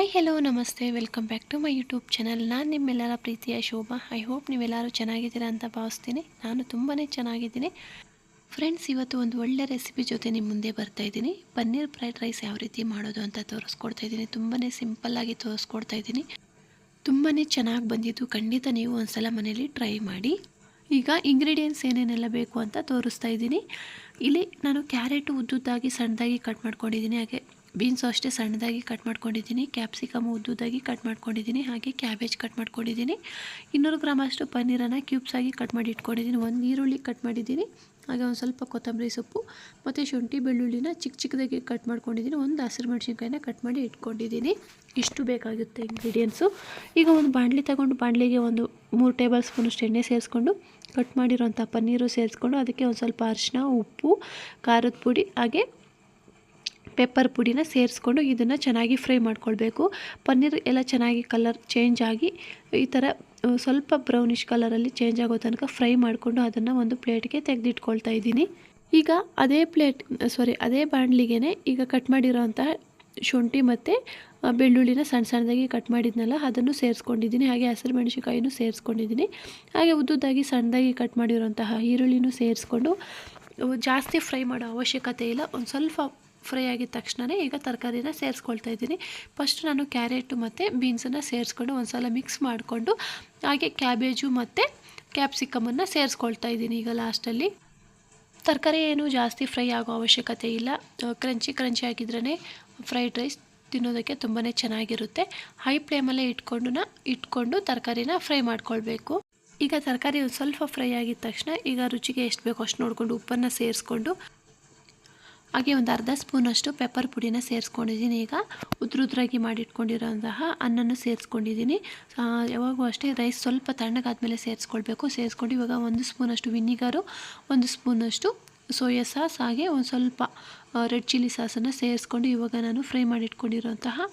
Hi hello ನಮಸ್ತೆ, welcome back to my YouTube channel. ನಾನು ನಿಮ್ಮೆಲ್ಲರ ಪ್ರೀತಿಯ ಶೋಭಾ. ಐ ಹೋಪ್ ನೀವೆಲ್ಲರೂ ಚೆನ್ನಾಗಿದ್ದೀರಾ ಅಂತ ಭಾವಿಸ್ತೀನಿ. ನಾನು ತುಂಬಾ ಚೆನ್ನಾಗಿದ್ದೀನಿ ಫ್ರೆಂಡ್ಸ್. ಇವತ್ತು ಒಂದು ಒಳ್ಳೆ ರೆಸಿಪಿ ಜೊತೆ ನಿಮ್ಮ ಮುಂದೆ ಬರ್ತಾ ಇದ್ದೀನಿ. ಪನ್ನೀರ್ ಫ್ರೈಡ್ ರೈಸ್ ಯಾವ ರೀತಿ ಮಾಡೋದು ಅಂತ ತೋರಿಸ್ಕೊಡ್ತಾ ಇದ್ದೀನಿ. ತುಂಬಾ ಸಿಂಪಲ್ಲಾಗಿ ತೋರಿಸ್ಕೊಡ್ತಾ ಇದ್ದೀನಿ. ತುಂಬಾ ಚೆನ್ನಾಗಿ ಬಂದಿದ್ದು. ಖಂಡಿತ ನೀವು ಒಂದ್ಸಲ ಮನೇಲಿ ಟ್ರೈ ಮಾಡಿ. ಈಗ ಇಂಗ್ರೀಡಿಯೆಂಟ್ಸ್ ಏನೇನೆಲ್ಲ ಬೇಕು ಅಂತ ತೋರಿಸ್ತಾ ಇದ್ದೀನಿ. ಇಲ್ಲಿ ನಾನು ಕ್ಯಾರೆಟು ಉದ್ದುದ್ದಾಗಿ ಸಣ್ಣದಾಗಿ ಕಟ್ ಮಾಡ್ಕೊಂಡಿದ್ದೀನಿ. ಹಾಗೆ ಬೀನ್ಸು ಅಷ್ಟೇ ಸಣ್ಣದಾಗಿ ಕಟ್ ಮಾಡ್ಕೊಂಡಿದ್ದೀನಿ. ಕ್ಯಾಪ್ಸಿಕಮ್ ಉದ್ದುದ್ದಾಗಿ ಕಟ್ ಮಾಡ್ಕೊಂಡಿದ್ದೀನಿ. ಹಾಗೆ ಕ್ಯಾಬೇಜ್ ಕಟ್ ಮಾಡ್ಕೊಂಡಿದ್ದೀನಿ. 200 ಗ್ರಾಮ್ ಅಷ್ಟು ಪನ್ನೀರನ್ನು ಕ್ಯೂಬ್ಸಾಗಿ ಕಟ್ ಮಾಡಿ ಇಟ್ಕೊಂಡಿದ್ದೀನಿ. ಒಂದು ಈರುಳ್ಳಿ ಕಟ್ ಮಾಡಿದ್ದೀನಿ. ಹಾಗೆ ಒಂದು ಸ್ವಲ್ಪ ಕೊತ್ತಂಬರಿ ಸೊಪ್ಪು ಮತ್ತು ಶುಂಠಿ ಬೆಳ್ಳುಳ್ಳಿನ ಚಿಕ್ಕ ಚಿಕ್ಕದಾಗಿ ಕಟ್ ಮಾಡ್ಕೊಂಡಿದ್ದೀನಿ. ಒಂದು ಹಸಿರು ಮೆಣಸಿನ್ಕಾಯಿನ ಕಟ್ ಮಾಡಿ ಇಟ್ಕೊಂಡಿದ್ದೀನಿ. ಇಷ್ಟು ಬೇಕಾಗುತ್ತೆ ಇಂಗ್ರೀಡಿಯೆಂಟ್ಸು. ಈಗ ಒಂದು ಬಾಣಲಿ ತಗೊಂಡು ಬಾಣಲಿಗೆ ಒಂದು 3 ಟೇಬಲ್ ಸ್ಪೂನಷ್ಟು ಎಣ್ಣೆ ಸೇರಿಸ್ಕೊಂಡು ಕಟ್ ಮಾಡಿರೋಂಥ ಪನ್ನೀರು ಸೇರಿಸ್ಕೊಂಡು ಅದಕ್ಕೆ ಒಂದು ಸ್ವಲ್ಪ ಅರಿಶಿನ, ಉಪ್ಪು, ಖಾರದ ಪುಡಿ ಹಾಗೆ ಪೆಪ್ಪರ್ ಪುಡಿನ ಸೇರಿಸ್ಕೊಂಡು ಇದನ್ನು ಚೆನ್ನಾಗಿ ಫ್ರೈ ಮಾಡ್ಕೊಳ್ಬೇಕು. ಪನ್ನೀರ್ ಎಲ್ಲ ಚೆನ್ನಾಗಿ ಕಲರ್ ಚೇಂಜ್ ಆಗಿ ಈ ಥರ ಸ್ವಲ್ಪ ಬ್ರೌನಿಷ್ ಕಲರಲ್ಲಿ ಚೇಂಜ್ ಆಗೋ ತನಕ ಫ್ರೈ ಮಾಡಿಕೊಂಡು ಅದನ್ನು ಒಂದು ಪ್ಲೇಟ್ಗೆ ತೆಗೆದಿಟ್ಕೊಳ್ತಾ ಇದ್ದೀನಿ. ಈಗ ಅದೇ ಬಾಣಲಿಗೆ ಈಗ ಕಟ್ ಮಾಡಿರೋಂತಹ ಶುಂಠಿ ಮತ್ತು ಬೆಳ್ಳುಳ್ಳಿನ ಸಣ್ಣ ಸಣ್ಣದಾಗಿ ಕಟ್ ಮಾಡಿದ್ನಲ್ಲ ಅದನ್ನು ಸೇರಿಸ್ಕೊಂಡಿದ್ದೀನಿ. ಹಾಗೆ ಹಸಿರು ಮೆಣಸಿನ್ಕಾಯಿನೂ ಸೇರಿಸ್ಕೊಂಡಿದ್ದೀನಿ. ಹಾಗೆ ಉದ್ದುದ್ದಾಗಿ ಸಣ್ಣದಾಗಿ ಕಟ್ ಮಾಡಿರೋಂತಹ ಈರುಳ್ಳಿನೂ ಸೇರಿಸ್ಕೊಂಡು ಜಾಸ್ತಿ ಫ್ರೈ ಮಾಡೋ ಅವಶ್ಯಕತೆ ಇಲ್ಲ. ಒಂದು ಸ್ವಲ್ಪ ಫ್ರೈ ಆಗಿದ ತಕ್ಷಣವೇ ಈಗ ತರಕಾರಿನ ಸೇರಿಸ್ಕೊಳ್ತಾ ಇದ್ದೀನಿ. ಫಸ್ಟ್ ನಾನು ಕ್ಯಾರೆಟು ಮತ್ತು ಬೀನ್ಸನ್ನು ಸೇರಿಸ್ಕೊಂಡು ಒಂದು ಸಲ ಮಿಕ್ಸ್ ಮಾಡಿಕೊಂಡು ಹಾಗೆ ಕ್ಯಾಬೇಜು ಮತ್ತು ಕ್ಯಾಪ್ಸಿಕಮನ್ನು ಸೇರಿಸ್ಕೊಳ್ತಾ ಇದ್ದೀನಿ. ಈಗ ಲಾಸ್ಟಲ್ಲಿ ತರಕಾರಿ ಏನು ಜಾಸ್ತಿ ಫ್ರೈ ಆಗೋ ಅವಶ್ಯಕತೆ ಇಲ್ಲ. ಕ್ರಂಚಿ ಆಗಿದ್ರೇ ಫ್ರೈಡ್ ರೈಸ್ ತಿನ್ನೋದಕ್ಕೆ ತುಂಬಾ ಚೆನ್ನಾಗಿರುತ್ತೆ. ಹೈ ಫ್ಲೇಮಲ್ಲೇ ಇಟ್ಕೊಂಡು ತರಕಾರಿನ ಫ್ರೈ ಮಾಡ್ಕೊಳ್ಬೇಕು. ಈಗ ತರಕಾರಿ ಒಂದು ಸ್ವಲ್ಪ ಫ್ರೈ ಆಗಿದ ತಕ್ಷಣ ಈಗ ರುಚಿಗೆ ಎಷ್ಟು ಬೇಕೋ ಅಷ್ಟು ನೋಡಿಕೊಂಡು ಉಪ್ಪನ್ನು ಸೇರಿಸ್ಕೊಂಡು ಹಾಗೆ ಒಂದು ಅರ್ಧ ಸ್ಪೂನಷ್ಟು ಪೆಪ್ಪರ್ ಪುಡಿನ ಸೇರಿಸ್ಕೊಂಡಿದ್ದೀನಿ. ಈಗ ಉದ್ರುದ್ರಾಗಿ ಮಾಡಿಟ್ಕೊಂಡಿರೋಂತಹ ಅನ್ನನ ಸೇರಿಸ್ಕೊಂಡಿದ್ದೀನಿ. ಯಾವಾಗೂ ಅಷ್ಟೇ ರೈಸ್ ಸ್ವಲ್ಪ ತಣ್ಣಗಾದ್ಮೇಲೆ ಸೇರಿಸ್ಕೊಂಡು ಇವಾಗ 1 ಸ್ಪೂನಷ್ಟು ವಿನಿಗರು, 1 ಸ್ಪೂನಷ್ಟು ಸೋಯಾ ಸಾಸ್ ಹಾಗೆ ಒಂದು ಸ್ವಲ್ಪ ರೆಡ್ ಚಿಲ್ಲಿ ಸಾಸನ್ನು ಸೇರಿಸ್ಕೊಂಡು ಇವಾಗ ನಾನು ಫ್ರೈ ಮಾಡಿಟ್ಕೊಂಡಿರೋಂತಹ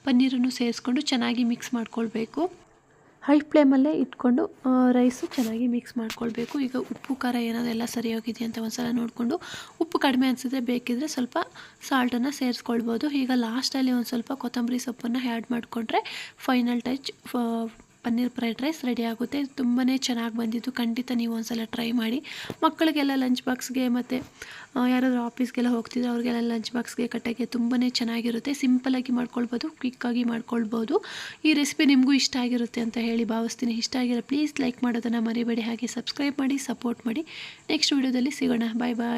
ಪನ್ನೀರನ್ನು ಸೇರಿಸ್ಕೊಂಡು ಚೆನ್ನಾಗಿ ಮಿಕ್ಸ್ ಮಾಡ್ಕೊಳ್ಬೇಕು. ಹೈ ಫ್ಲೇಮಲ್ಲೇ ಇಟ್ಕೊಂಡು ರೈಸು ಚೆನ್ನಾಗಿ ಮಿಕ್ಸ್ ಮಾಡ್ಕೊಳ್ಬೇಕು. ಈಗ ಉಪ್ಪು ಖಾರ ಏನಾದೆಲ್ಲ ಸರಿಯಾಗಿದೆ ಅಂತ ಒಂದು ಸಲ ನೋಡಿಕೊಂಡು ಉಪ್ಪು ಕಡಿಮೆ ಅನಿಸಿದ್ರೆ ಬೇಕಿದ್ರೆ ಸ್ವಲ್ಪ ಸಾಲ್ಟನ್ನು ಸೇರಿಸ್ಕೊಳ್ಬೋದು. ಈಗ ಲಾಸ್ಟಲ್ಲಿ ಒಂದು ಸ್ವಲ್ಪ ಕೊತ್ತಂಬರಿ ಸೊಪ್ಪನ್ನು ಆ್ಯಡ್ ಮಾಡಿಕೊಂಡ್ರೆ final touch paneer fried rice ready ಆಗುತ್ತೆ. ತುಂಬಾ ಚೆನ್ನಾಗಿ ಬಂದಿದ್ದು. ಖಂಡಿತ ನೀವು ಒಂದು ಸಲ ಟ್ರೈ ಮಾಡಿ. ಮಕ್ಕಳಿಗೆಲ್ಲ ಲಂಚ್ ಬಾಕ್ಸ್ಗೆ ಮತ್ತು ಯಾರಾದರೂ ಆಫೀಸ್ಗೆಲ್ಲ ಹೋಗ್ತಿದ್ರೆ ಅವ್ರಿಗೆಲ್ಲ ಲಂಚ್ ಬಾಕ್ಸ್ಗೆ ಕಟ್ಟೋಕ್ಕೆ ತುಂಬಾ ಚೆನ್ನಾಗಿರುತ್ತೆ. ಸಿಂಪಲಾಗಿ ಮಾಡ್ಕೊಳ್ಬೋದು, ಕ್ವಿಕ್ಕಾಗಿ ಮಾಡ್ಕೊಳ್ಬೋದು. ಈ ರೆಸಿಪಿ ನಿಮಗೂ ಇಷ್ಟ ಆಗಿರುತ್ತೆ ಅಂತ ಹೇಳಿ ಭಾವಿಸ್ತೀನಿ. ಇಷ್ಟ ಆಗಿರೋ ಪ್ಲೀಸ್ ಲೈಕ್ ಮಾಡೋದನ್ನು ಮರಿಬೇಡಿ. ಹಾಗೆ ಸಬ್ಸ್ಕ್ರೈಬ್ ಮಾಡಿ, ಸಪೋರ್ಟ್ ಮಾಡಿ. ನೆಕ್ಸ್ಟ್ ವಿಡಿಯೋದಲ್ಲಿ ಸಿಗೋಣ. ಬಾಯ್ ಬಾಯ್.